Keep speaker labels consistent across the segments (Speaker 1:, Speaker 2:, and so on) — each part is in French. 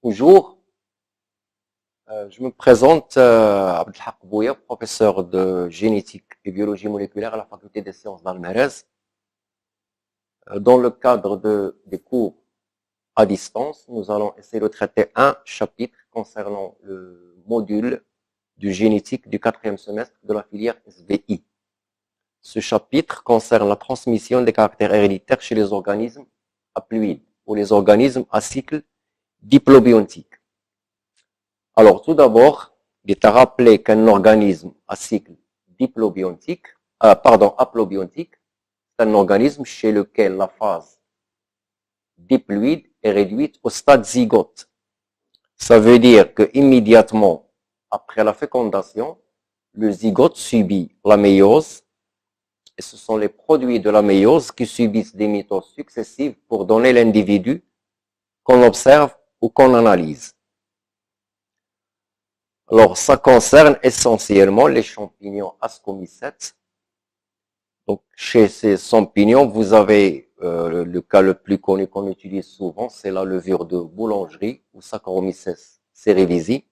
Speaker 1: Bonjour, je me présente Abdelhak Bouya, professeur de génétique et biologie moléculaire à la faculté des sciences d'Almerez. Dans le cadre des cours à distance, nous allons essayer de traiter un chapitre concernant le module du génétique du 4e semestre de la filière SVI. Ce chapitre concerne la transmission des caractères héréditaires chez les organismes haploïdes ou les organismes à cycle diplobiontique. Alors, tout d'abord, il est à rappeler qu'un organisme à cycle haplobiontique, c'est un organisme chez lequel la phase diploïde est réduite au stade zygote. Ça veut dire que immédiatement après la fécondation, le zygote subit la méiose, et ce sont les produits de la méiose qui subissent des mitoses successives pour donner l'individu qu'on observe ou qu'on analyse. Alors, ça concerne essentiellement les champignons ascomycètes. Donc, chez ces champignons, vous avez le cas le plus connu qu'on utilise souvent, c'est la levure de boulangerie ou Saccharomyces cerevisiae.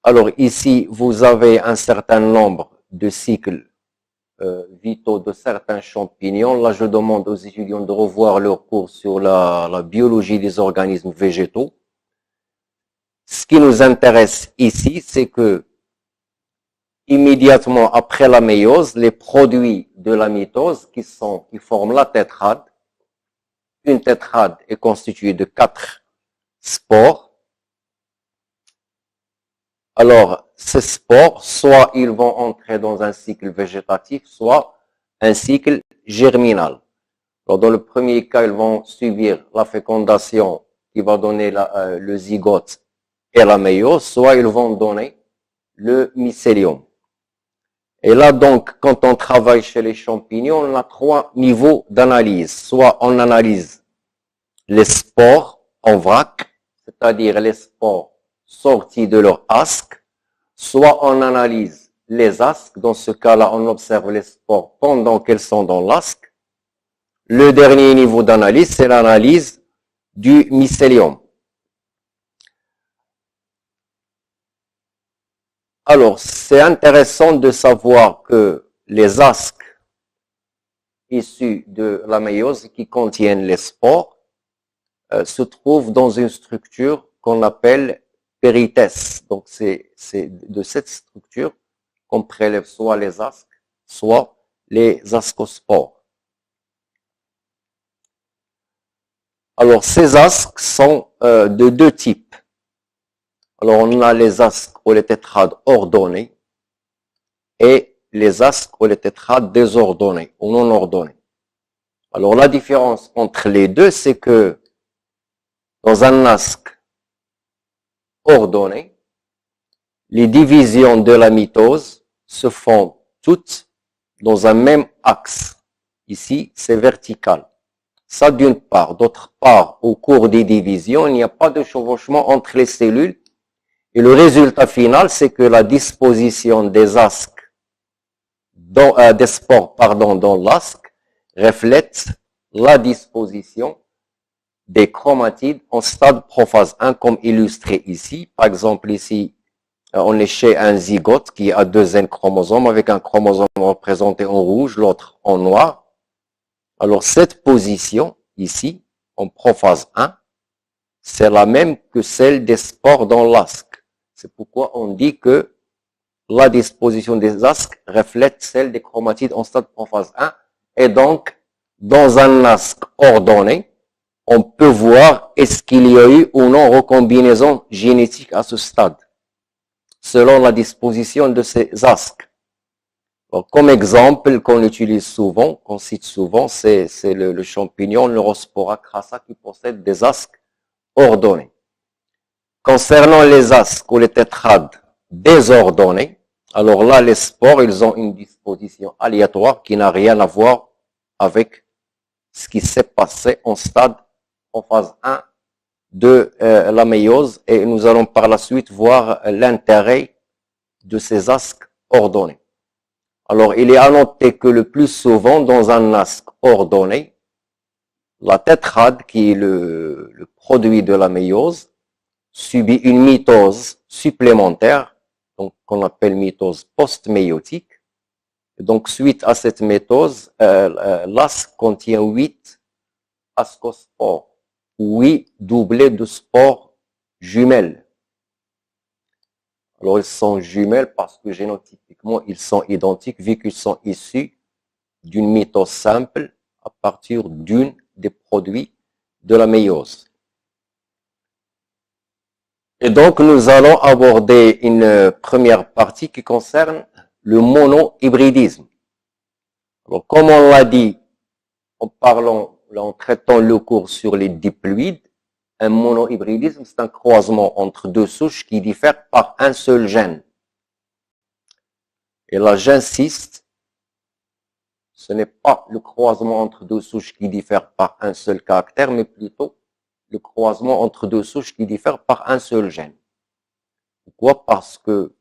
Speaker 1: Alors ici, vous avez un certain nombre de cycles vitaux de certains champignons. Là, je demande aux étudiants de revoir leur cours sur la biologie des organismes végétaux. Ce qui nous intéresse ici, c'est que immédiatement après la méiose, les produits de la mitose qui forment la tétrade, une tétrade est constituée de 4 spores. Alors, ces spores, soit ils vont entrer dans un cycle végétatif, soit un cycle germinal. Alors, dans le premier cas, ils vont subir la fécondation qui va donner le zygote et la méiose, soit ils vont donner le mycélium. Et là, donc, quand on travaille chez les champignons, on a 3 niveaux d'analyse. Soit on analyse les spores en vrac, c'est-à-dire les spores sortis de leur asque, soit on analyse les asques. Dans ce cas-là, on observe les spores pendant qu'elles sont dans l'asque. Le dernier niveau d'analyse, c'est l'analyse du mycélium. Alors, c'est intéressant de savoir que les asques issus de la méiose qui contiennent les spores se trouvent dans une structure qu'on appelle péritès. Donc, c'est de cette structure qu'on prélève soit les asques, soit les ascospores. Alors, ces asques sont de 2 types. Alors, on a les asques ou les tétrades ordonnées et les asques ou les tétrades désordonnées ou non ordonnées. Alors, la différence entre les deux, c'est que dans un asque ordonné, les divisions de la mitose se font toutes dans un même axe. Ici, c'est vertical. Ça d'une part. D'autre part, au cours des divisions, il n'y a pas de chevauchement entre les cellules. Et le résultat final, c'est que la disposition des asques, des spores, dans l'asque, reflète la disposition des chromatides en stade prophase 1, comme illustré ici. Par exemple, ici, on est chez un zygote qui a 2 N chromosomes, avec un chromosome représenté en rouge, l'autre en noir. Alors, cette position, ici, en prophase 1, c'est la même que celle des spores dans l'asque. C'est pourquoi on dit que la disposition des asques reflète celle des chromatides en stade prophase 1. Et donc, dans un asque ordonné, on peut voir est-ce qu'il y a eu ou non recombinaison génétique à ce stade, selon la disposition de ces asques. Donc, comme exemple qu'on utilise souvent, qu'on cite souvent, c'est le champignon Neurospora crassa qui possède des asques ordonnés. Concernant les asques ou les tétrades désordonnés, alors là, les spores, ils ont une disposition aléatoire qui n'a rien à voir avec ce qui s'est passé en stade, en phase 1 de la méiose, et nous allons par la suite voir l'intérêt de ces asques ordonnés. Alors, il est à noter que le plus souvent, dans un asque ordonné, la tétrade, qui est le produit de la méiose, subit une mitose supplémentaire, donc qu'on appelle mitose post-méiotique. Donc, suite à cette mitose, l'as contient 8 ascospores, 8 doublés de spores jumelles. Alors, ils sont jumelles parce que génotypiquement, ils sont identiques vu qu'ils sont issus d'une mitose simple à partir d'une des produits de la méiose. Et donc, nous allons aborder une première partie qui concerne le monohybridisme. Alors, comme on l'a dit en traitant le cours sur les diploïdes, un monohybridisme, c'est un croisement entre deux souches qui diffèrent par un seul gène. Et là, j'insiste, ce n'est pas le croisement entre deux souches qui diffèrent par un seul caractère, mais plutôt le croisement entre deux souches qui diffèrent par un seul gène. Pourquoi? Parce que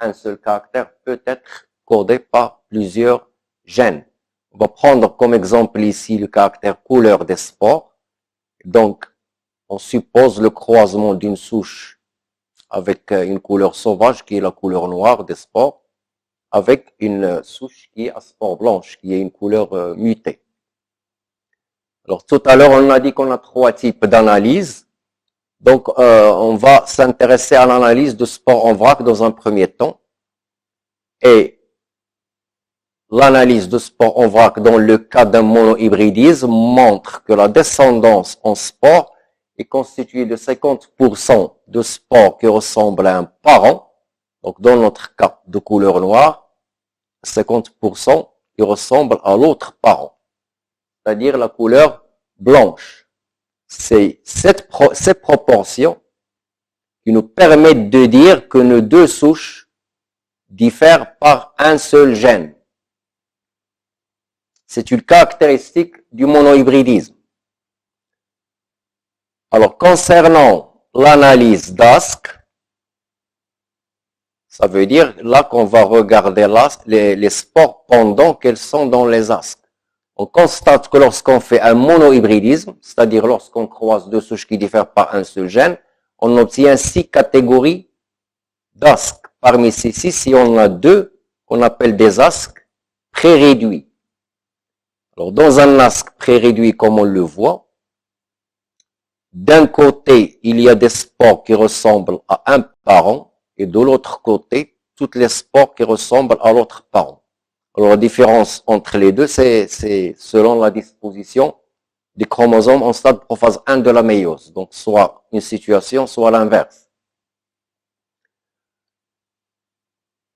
Speaker 1: un seul caractère peut être codé par plusieurs gènes. On va prendre comme exemple ici le caractère couleur des spores. Donc, on suppose le croisement d'une souche avec une couleur sauvage qui est la couleur noire des spores avec une souche qui est à spores blanches, qui est une couleur mutée. Alors, tout à l'heure, on a dit qu'on a 3 types d'analyse. Donc, on va s'intéresser à l'analyse de spores en vrac dans un premier temps. Et l'analyse de spores en vrac dans le cas d'un monohybridisme montre que la descendance en spores est constituée de 50% de spores qui ressemblent à un parent, donc dans notre cas de couleur noire, 50% qui ressemblent à l'autre parent, c'est-à-dire la couleur blanche. C'est ces proportions qui nous permettent de dire que nos deux souches diffèrent par un seul gène. C'est une caractéristique du monohybridisme. Alors, concernant l'analyse d'ASC, ça veut dire là qu'on va regarder les spores pendant qu'elles sont dans les asques. On constate que lorsqu'on fait un monohybridisme, c'est-à-dire lorsqu'on croise deux souches qui diffèrent par un seul gène, on obtient 6 catégories d'asques. Parmi ces 6, il y en a 2 qu'on appelle des asques pré-réduits. Alors, dans un asque pré-réduit, comme on le voit, d'un côté, il y a des spores qui ressemblent à un parent, et de l'autre côté, toutes les spores qui ressemblent à l'autre parent. Alors, la différence entre les deux, c'est selon la disposition des chromosomes en stade prophase 1 de la méiose. Donc, soit une situation, soit l'inverse.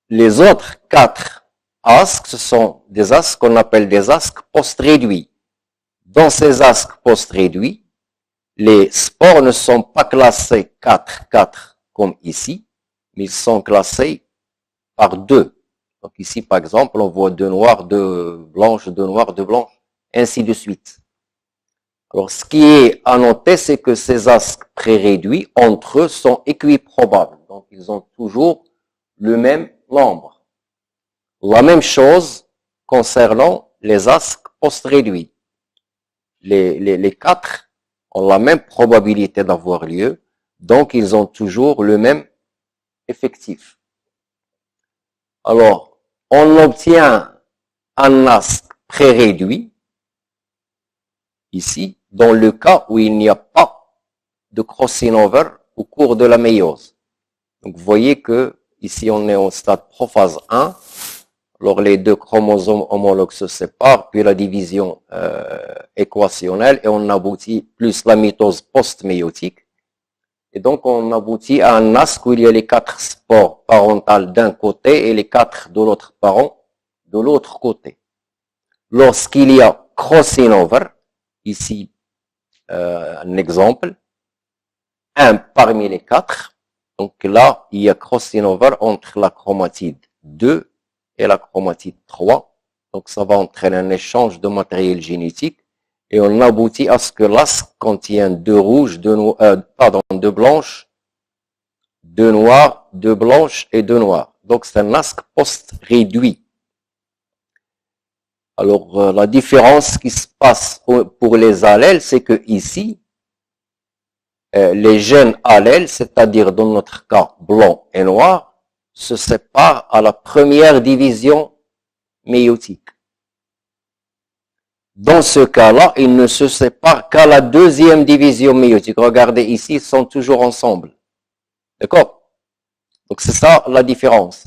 Speaker 1: Les autres 4 asques, ce sont des asques qu'on appelle des asques post-réduits. Dans ces asques post-réduits, les spores ne sont pas classés 4-4 comme ici, mais ils sont classés par 2. Donc ici, par exemple, on voit 2 noirs, 2 blanches, 2 noirs, 2 blanches, ainsi de suite. Alors, ce qui est à noter, c'est que ces asques pré-réduits, entre eux, sont équiprobables. Donc, ils ont toujours le même nombre. La même chose concernant les asques post-réduits. Les 4 ont la même probabilité d'avoir lieu, donc ils ont toujours le même effectif. Alors, on obtient un asque pré-réduit, ici, dans le cas où il n'y a pas de crossing over au cours de la méiose. Donc, vous voyez que ici, on est au stade prophase 1. Alors, les 2 chromosomes homologues se séparent, puis la division équationnelle, et on aboutit plus la mitose post-méiotique. Et donc, on aboutit à un asque où il y a les 4 spores parentales d'un côté et les 4 de l'autre parent de l'autre côté. Lorsqu'il y a crossing over, ici, un exemple, un parmi les 4, donc là, il y a crossing over entre la chromatide 2 et la chromatide 3. Donc, ça va entraîner un échange de matériel génétique et on aboutit à ce que l'asque contient 2 rouges, 2 blanches, 2 noirs, 2 blanches et 2 noirs. Donc, c'est un asque post-réduit. Alors, la différence qui se passe pour les allèles, c'est que ici, les gènes allèles, c'est-à-dire dans notre cas blanc et noir, se séparent à la première division méiotique. Dans ce cas-là, ils ne se séparent qu'à la deuxième division méiotique. Regardez ici, ils sont toujours ensemble. D'accord? Donc c'est ça la différence.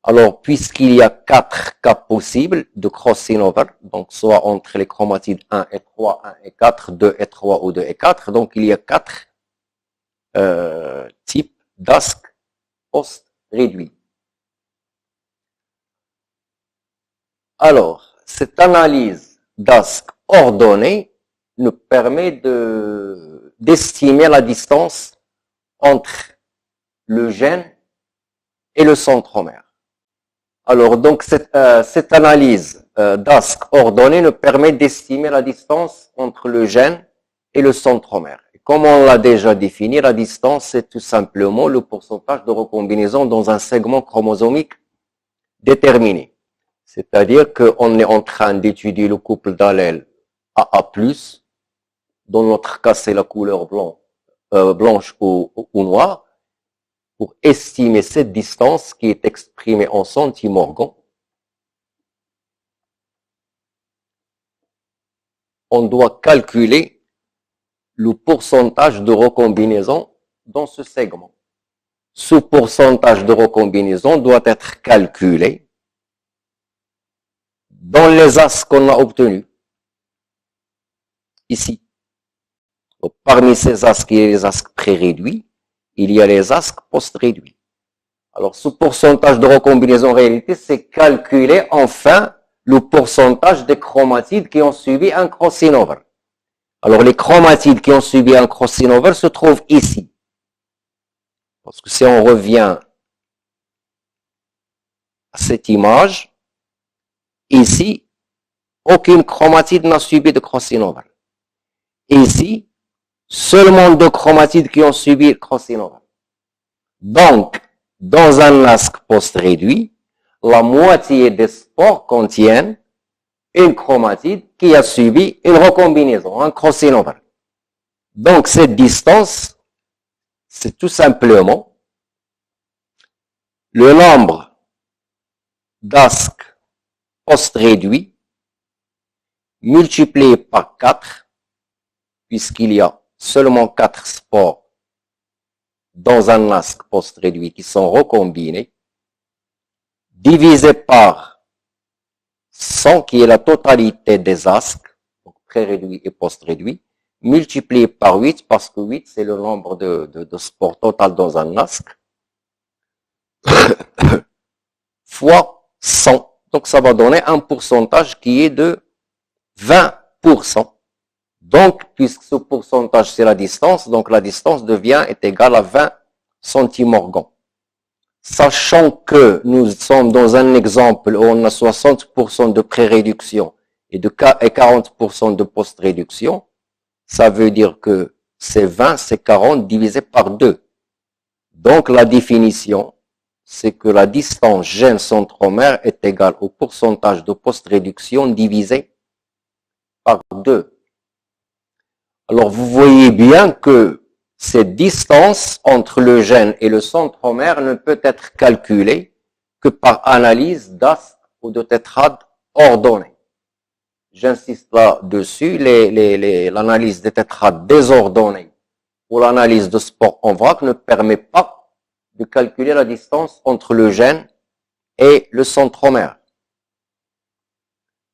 Speaker 1: Alors, puisqu'il y a 4 cas possibles de crossing over, donc soit entre les chromatides 1 et 3, 1 et 4, 2 et 3 ou 2 et 4, donc il y a 4 types d'ASC post-réduits. Alors, cette analyse d'ASC ordonnée nous permet d'estimer la distance entre le gène et le centromère. Alors, donc, cette analyse d'ASC ordonnée nous permet d'estimer la distance entre le gène et le centromère. Et comme on l'a déjà défini, la distance, c'est tout simplement le pourcentage de recombinaison dans un segment chromosomique déterminé. C'est-à-dire qu'on est en train d'étudier le couple d'allèles AA+, dans notre cas, c'est la couleur blanche ou noire, pour estimer cette distance qui est exprimée en centimorgans. On doit calculer le pourcentage de recombinaison dans ce segment. Ce pourcentage de recombinaison doit être calculé dans les ASC qu'on a obtenus. Ici. Donc, parmi ces ASC, il y a les ASC pré-réduits, il y a les ASC post-réduits. Alors, ce pourcentage de recombinaison en réalité, c'est calculer enfin le pourcentage des chromatides qui ont subi un crossing over. Alors, les chromatides qui ont subi un crossing over se trouvent ici. Parce que si on revient à cette image, ici, aucune chromatide n'a subi de crossing over. Ici, seulement 2 chromatides qui ont subi le crossing over. Donc, dans un ASC post-réduit, la moitié des spores contiennent une chromatide qui a subi une recombinaison, un crossing over. Donc, cette distance, c'est tout simplement le nombre d'ASC post-réduits multiplié par 4, puisqu'il y a seulement 4 spores dans un ASC post-réduit qui sont recombinés, divisé par 100, qui est la totalité des ASC, donc pré-réduits et post-réduits, multiplié par 8, parce que 8, c'est le nombre de spores total dans un ASC, fois 100. Donc, ça va donner un pourcentage qui est de 20%. Donc, puisque ce pourcentage, c'est la distance, donc la distance est égale à 20 centimorgans. Sachant que nous sommes dans un exemple où on a 60% de pré-réduction et 40% de post-réduction, ça veut dire que c'est 20, c'est 40 divisé par 2. Donc, la définition, c'est que la distance gène-centromère est égale au pourcentage de post-réduction divisé par 2. Alors, vous voyez bien que cette distance entre le gène et le centromère ne peut être calculée que par analyse d'ASC ou de tétrade ordonnée. J'insiste là-dessus, l'analyse des tétrades désordonnées ou l'analyse de spores en vrac ne permet pas de calculer la distance entre le gène et le centromère.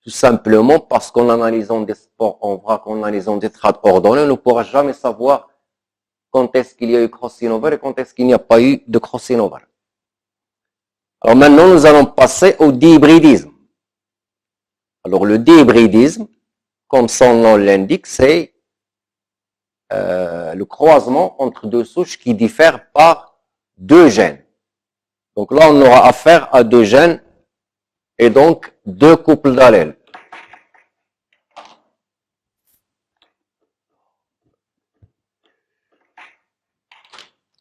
Speaker 1: Tout simplement parce qu'en analysant des spores en vrac, en analysant des tétrades ordonnées, on ne pourra jamais savoir quand est-ce qu'il y a eu crossing over et quand est-ce qu'il n'y a pas eu de crossing over. Alors maintenant, nous allons passer au dihybridisme. Alors le dihybridisme, comme son nom l'indique, c'est le croisement entre deux souches qui diffèrent par 2 gènes. Donc là, on aura affaire à 2 gènes et donc 2 couples d'allèles.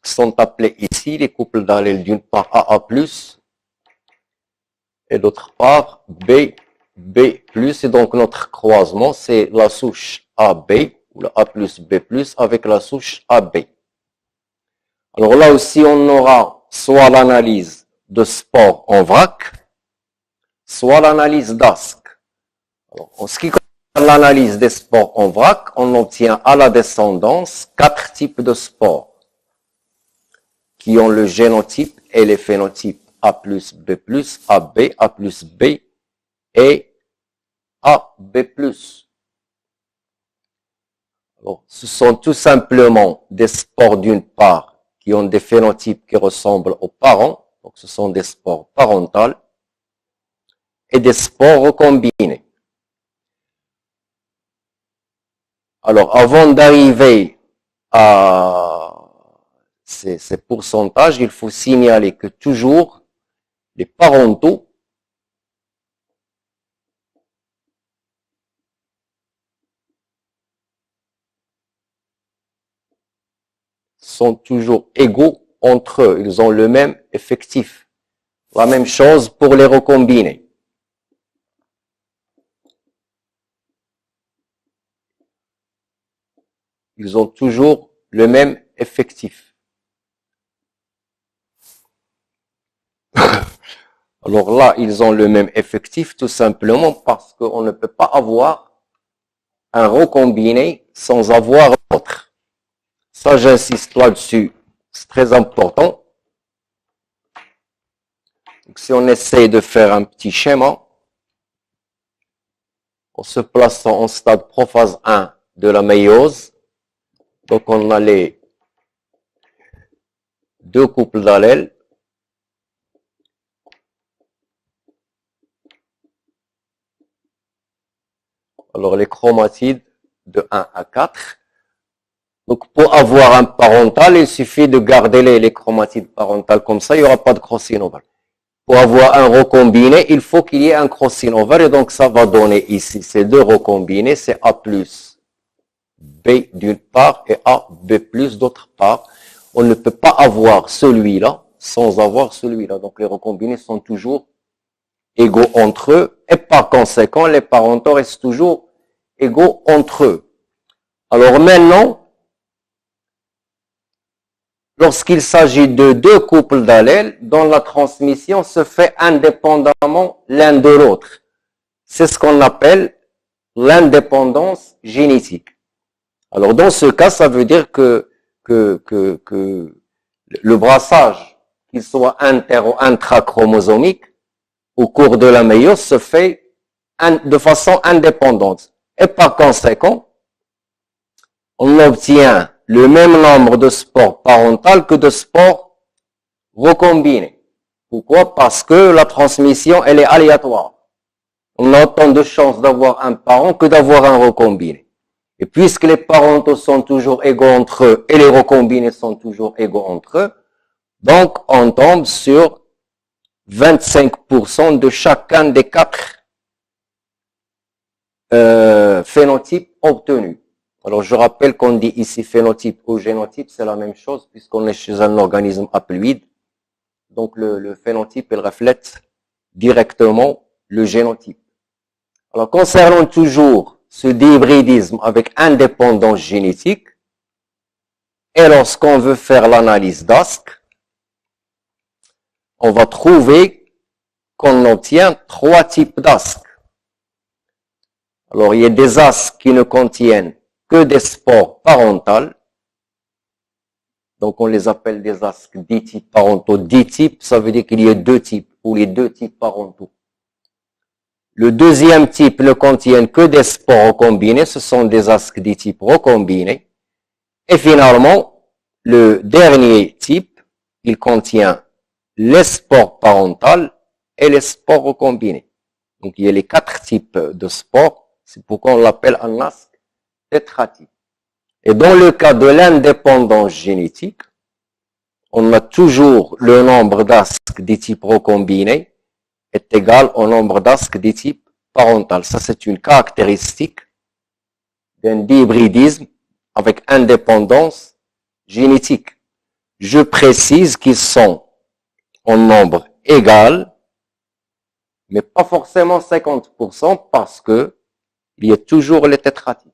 Speaker 1: Sont appelés ici les couples d'allèles d'une part AA+, et d'autre part B B+, et donc notre croisement, c'est la souche AB, ou la A plus B+, avec la souche AB. Alors là aussi, on aura soit l'analyse de spores en vrac, soit l'analyse d'ASC. Alors, en ce qui concerne l'analyse des spores en vrac, on obtient à la descendance 4 types de spores qui ont le génotype et les phénotypes A plus B plus, AB, A plus B et AB+. Alors, ce sont tout simplement des spores d'une part qui ont des phénotypes qui ressemblent aux parents, donc ce sont des spores parentales, et des spores recombinés. Alors, avant d'arriver à ces pourcentages, il faut signaler que toujours les parentaux sont toujours égaux entre eux. Ils ont le même effectif. La même chose pour les recombinés. Ils ont toujours le même effectif. Alors là, ils ont le même effectif tout simplement parce qu'on ne peut pas avoir un recombiné sans avoir l'autre. Ça, j'insiste là-dessus. C'est très important. Donc, si on essaie de faire un petit schéma, en se plaçant en stade prophase 1 de la méiose, donc on a les deux couples d'allèles. Alors les chromatides de 1 à 4. Donc pour avoir un parental, il suffit de garder les chromatides parentales comme ça, il n'y aura pas de crossing over. Pour avoir un recombiné, il faut qu'il y ait un crossing over et donc ça va donner ici ces deux recombinés, c'est A plus B d'une part et A B plus d'autre part. On ne peut pas avoir celui-là sans avoir celui-là. Donc les recombinés sont toujours égaux entre eux et par conséquent les parentaux restent toujours égaux entre eux. Alors maintenant, lorsqu'il s'agit de deux couples d'allèles dont la transmission se fait indépendamment l'un de l'autre, c'est ce qu'on appelle l'indépendance génétique. Alors dans ce cas, ça veut dire que le brassage, qu'il soit inter ou intrachromosomique, au cours de la méiose se fait de façon indépendante. Et par conséquent, on obtient le même nombre de spores parentales que de spores recombinés. Pourquoi? Parce que la transmission, elle est aléatoire. On a autant de chances d'avoir un parent que d'avoir un recombiné. Et puisque les parentaux sont toujours égaux entre eux et les recombinés sont toujours égaux entre eux, donc on tombe sur 25% de chacun des 4 phénotypes obtenus. Alors je rappelle qu'on dit ici phénotype ou génotype, c'est la même chose puisqu'on est chez un organisme haploïde. Donc le phénotype, il reflète directement le génotype. Alors concernant toujours ce dihybridisme avec indépendance génétique, et lorsqu'on veut faire l'analyse d'ASC, on va trouver qu'on obtient 3 types d'ASC. Alors, il y a des ASC qui ne contiennent que des spores parentales. Donc, on les appelle des ASC ditypes parentaux. Ditype, ça veut dire qu'il y a 2 types, ou les 2 types parentaux. Le deuxième type ne contient que des spores recombinés, ce sont des ASC ditypes recombinés. Et finalement, le dernier type, il contient les spores parentales et les spores recombinés. Donc, il y a les 4 types de spores. C'est pourquoi on l'appelle un ASC tétratype. Et dans le cas de l'indépendance génétique, on a toujours le nombre d'ASC des types recombinés est égal au nombre d'ASC des types parental. Ça, c'est une caractéristique d'un dihybridisme avec indépendance génétique. Je précise qu'ils sont en nombre égal mais pas forcément 50% parce que il y a toujours les tétratypes.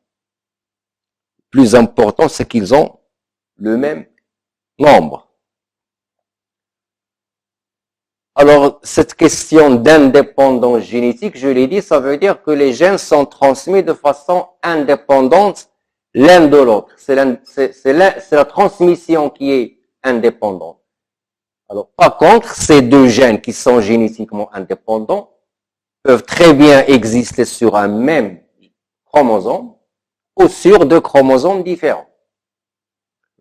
Speaker 1: Le plus important, c'est qu'ils ont le même nombre. Alors, cette question d'indépendance génétique, je l'ai dit, ça veut dire que les gènes sont transmis de façon indépendante l'un de l'autre. C'est la transmission qui est indépendante. Alors, par contre, ces deux gènes qui sont génétiquement indépendants peuvent très bien exister sur un même chromosome ou sur deux chromosomes différents.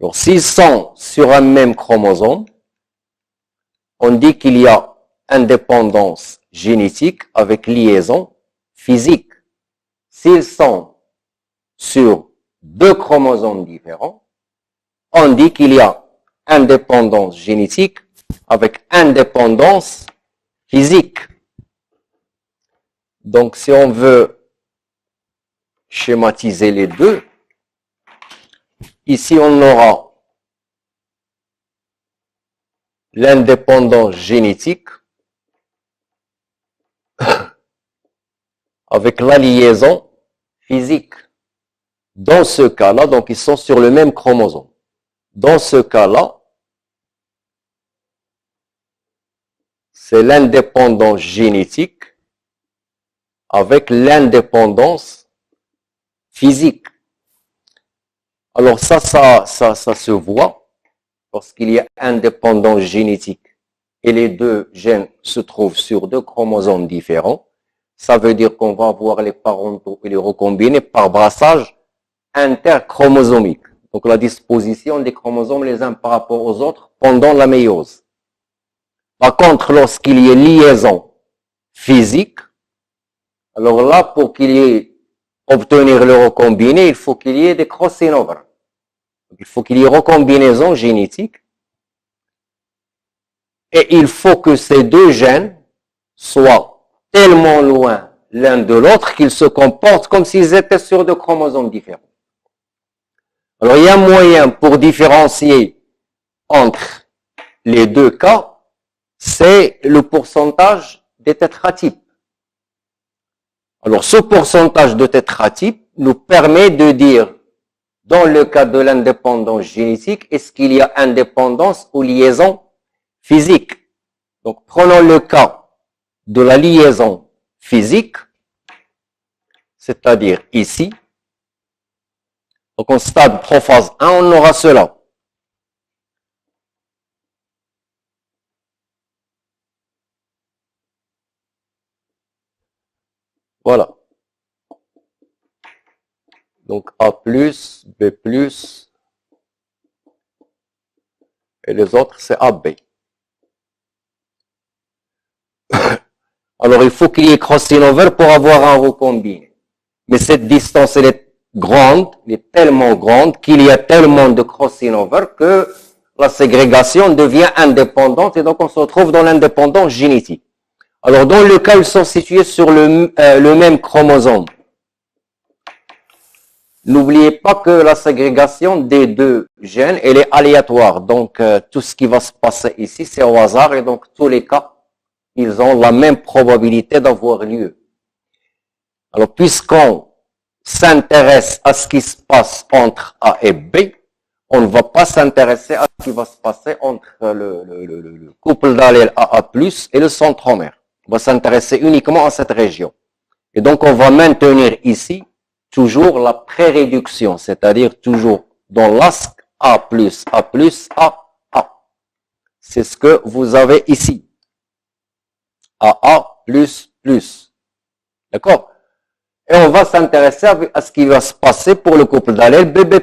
Speaker 1: Alors, s'ils sont sur un même chromosome, on dit qu'il y a indépendance génétique avec liaison physique. S'ils sont sur deux chromosomes différents, on dit qu'il y a indépendance génétique avec indépendance physique. Donc, si on veut schématiser les deux, ici on aura l'indépendance génétique avec la liaison physique. Dans ce cas-là, donc ils sont sur le même chromosome. Dans ce cas-là, c'est l'indépendance génétique avec l'indépendance physique. Alors ça se voit lorsqu'il y a indépendance génétique et les deux gènes se trouvent sur deux chromosomes différents. Ça veut dire qu'on va avoir les parentaux et les recombinés par brassage interchromosomique. Donc la disposition des chromosomes les uns par rapport aux autres pendant la méiose. Par contre, lorsqu'il y ait liaison physique, alors là, pour qu'il y ait obtenir le recombiné, il faut qu'il y ait des crossing over. Il faut qu'il y ait recombinaison génétique. Et il faut que ces deux gènes soient tellement loin l'un de l'autre qu'ils se comportent comme s'ils étaient sur deux chromosomes différents. Alors, il y a un moyen pour différencier entre les deux cas, c'est le pourcentage des tétratypes. Alors, ce pourcentage de tétratypes nous permet de dire, dans le cas de l'indépendance génétique, est-ce qu'il y a indépendance ou liaison physique? Donc, prenons le cas de la liaison physique, c'est-à-dire ici. Donc, en stade prophase 1, on aura cela. Voilà. Donc, A+, B+, et les autres, c'est AB. Alors, il faut qu'il y ait crossing over pour avoir un recombiné. Mais cette distance, elle est grande, elle est tellement grande qu'il y a tellement de crossing over que la ségrégation devient indépendante et donc on se retrouve dans l'indépendance génétique. Alors, dans le cas où ils sont situés sur le même chromosome, n'oubliez pas que la ségrégation des deux gènes, elle est aléatoire. Donc, tout ce qui va se passer ici, c'est au hasard et donc tous les cas, ils ont la même probabilité d'avoir lieu. Alors, puisqu'on s'intéresse à ce qui se passe entre A et B, on ne va pas s'intéresser à ce qui va se passer entre le couple d'allèles AA+, et le centromère. On va s'intéresser uniquement à cette région. Et donc, on va maintenir ici toujours la pré-réduction, c'est-à-dire toujours dans l'asque A+, A+, C'est ce que vous avez ici. AA++. D'accord? Et on va s'intéresser à ce qui va se passer pour le couple d'allèles BB+.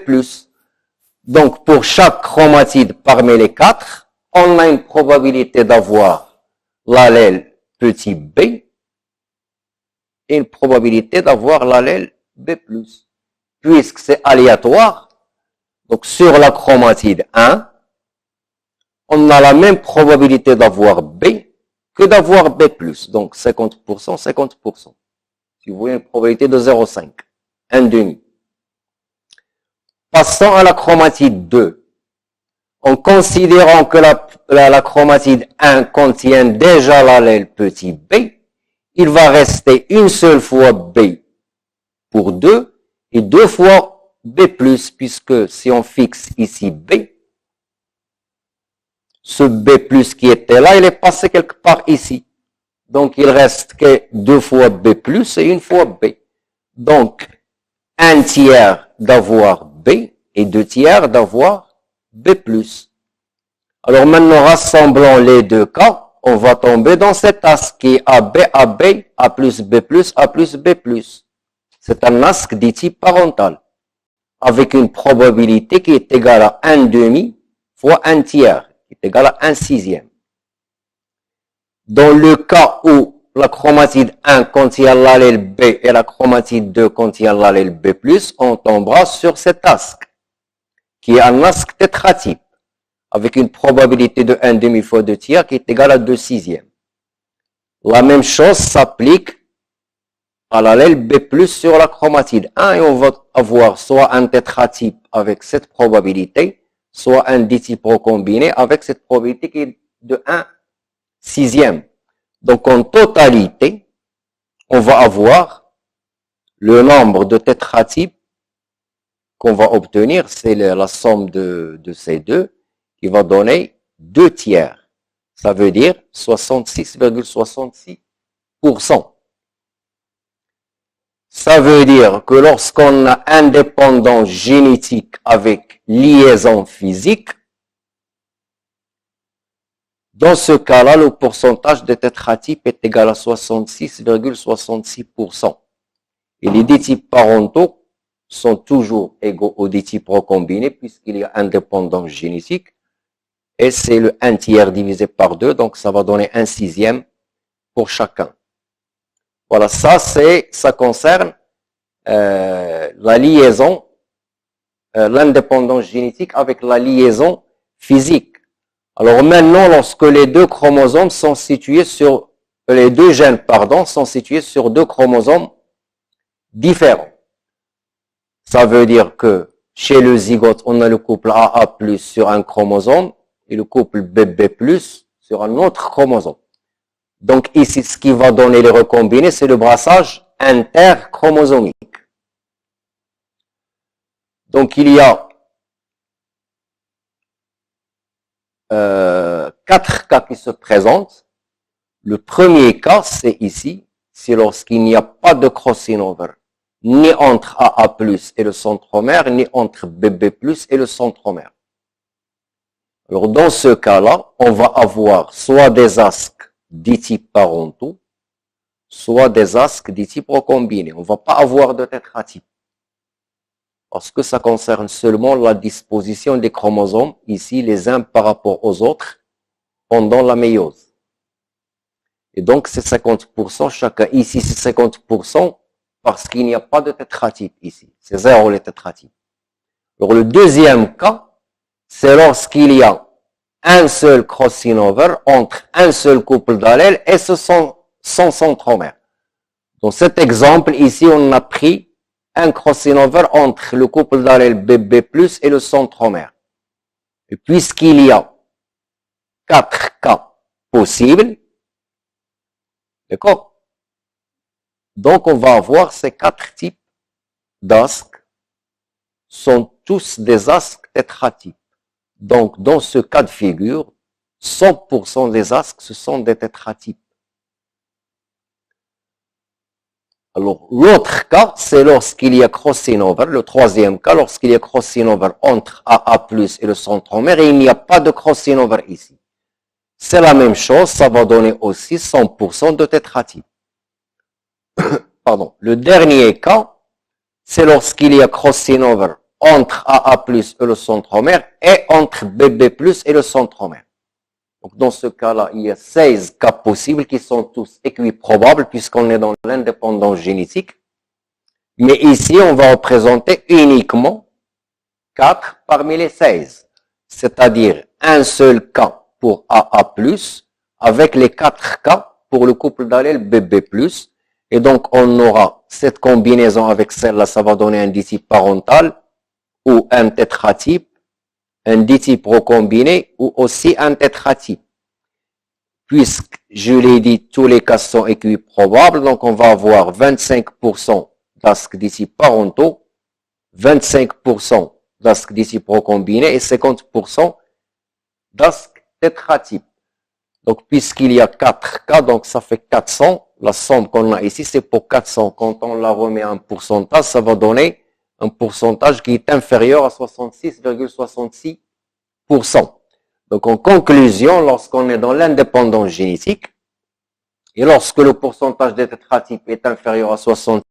Speaker 1: Donc, pour chaque chromatide parmi les quatre, on a une probabilité d'avoir l'allèle petit b et une probabilité d'avoir l'allèle B+. Puisque c'est aléatoire, donc sur la chromatide 1, on a la même probabilité d'avoir B que d'avoir B+. Donc 50%, 50%. Si vous voulez une probabilité de 0,5. 1,5. Passons à la chromatide 2. En considérant que la chromatide 1 contient déjà l'allèle petit b, il va rester une seule fois B pour 2 et 2 fois B+, puisque si on fixe ici B, ce B+, qui était là, il est passé quelque part ici. Donc, il reste que 2 fois B+, et une fois B. Donc, 1 tiers d'avoir B et 2 tiers d'avoir B+. Alors maintenant, rassemblons les deux cas, on va tomber dans cet asque qui est AB, AB, A plus B+, A plus B+. C'est un asque dit type parental, avec une probabilité qui est égale à 1 demi fois 1 tiers, qui est égal à 1 sixième. Dans le cas où la chromatide 1 contient l'allèle B et la chromatide 2 contient l'allèle B+, on tombera sur cet asque, qui est un asque tétratype, avec une probabilité de 1 demi fois 2 tiers qui est égale à 2 sixièmes. La même chose s'applique à l'allèle B+, sur la chromatide 1 et on va avoir soit un tétratype avec cette probabilité, soit un ditype recombiné avec cette probabilité qui est de 1 sixième. Donc en totalité, on va avoir le nombre de tétratypes qu'on va obtenir, c'est la somme de ces deux, qui va donner 2 tiers. Ça veut dire 66,66%. Ça veut dire que lorsqu'on a indépendance génétique avec liaison physique, dans ce cas-là, le pourcentage de tétratypes est égal à 66,66%. Et les ditypes parentaux sont toujours égaux aux ditypes recombinés puisqu'il y a indépendance génétique. Et c'est le 1 tiers divisé par 2, donc ça va donner 1 sixième pour chacun. Voilà, ça concerne la liaison, l'indépendance génétique avec la liaison physique. Alors maintenant, lorsque les deux chromosomes sont situés sur, les deux gènes, sont situés sur deux chromosomes différents. Ça veut dire que chez le zygote, on a le couple AA+ sur un chromosome et le couple BB+ sur un autre chromosome. Donc ici, ce qui va donner les recombinés, c'est le brassage interchromosomique. Donc il y a 4 cas qui se présentent. Le premier cas, c'est ici, c'est lorsqu'il n'y a pas de crossing over, ni entre AA+ et le centromère, ni entre BB+ et le centromère. Alors dans ce cas-là, on va avoir soit des asques ditypes parentaux, soit des asques ditypes recombinés. On ne va pas avoir de tétratype, parce que ça concerne seulement la disposition des chromosomes, ici les uns par rapport aux autres, pendant la méiose. Et donc c'est 50% chacun. Ici c'est 50% parce qu'il n'y a pas de tétratype ici. C'est 0 les tétratypes. Alors le deuxième cas, c'est lorsqu'il y a un seul crossing over entre un seul couple d'allèles et son centromère. Dans cet exemple, ici, on a pris un crossing over entre le couple d'allèles BB+ et le centromère. Et puisqu'il y a 4 cas possibles, d'accord? Donc, on va avoir ces 4 types d'asques, sont tous des asques tétratypes. Donc, dans ce cas de figure, 100% des asques, ce sont des tétratypes. Alors, l'autre cas, c'est lorsqu'il y a crossing over, le troisième cas, lorsqu'il y a crossing over entre AA+ et le centromère, et il n'y a pas de crossing over ici. C'est la même chose, ça va donner aussi 100% de tétratypes. Pardon. Le dernier cas, c'est lorsqu'il y a crossing over entre AA+ et le centromère et entre BB+ et le centromère. Donc, dans ce cas-là, il y a 16 cas possibles qui sont tous équiprobables puisqu'on est dans l'indépendance génétique. Mais ici, on va représenter uniquement 4 parmi les 16. C'est-à-dire un seul cas pour AA+, avec les 4 cas pour le couple d'allèles BB+. Et donc, on aura cette combinaison avec celle-là, ça va donner un ditype parental ou un tétratype, un ditype recombiné ou aussi un tétratype. puisque je l'ai dit, tous les cas sont équiprobables, donc on va avoir 25% d'asques d'ici parentaux, 25% d'asques d'ici procombinés et 50% d'asques tétratypes. Donc, puisqu'il y a 4 cas, donc ça fait 400. La somme qu'on a ici, c'est pour 400. Quand on la remet en pourcentage, ça va donner un pourcentage qui est inférieur à 66,66%. Donc, en conclusion, lorsqu'on est dans l'indépendance génétique, et lorsque le pourcentage des tétratypes est inférieur à 66,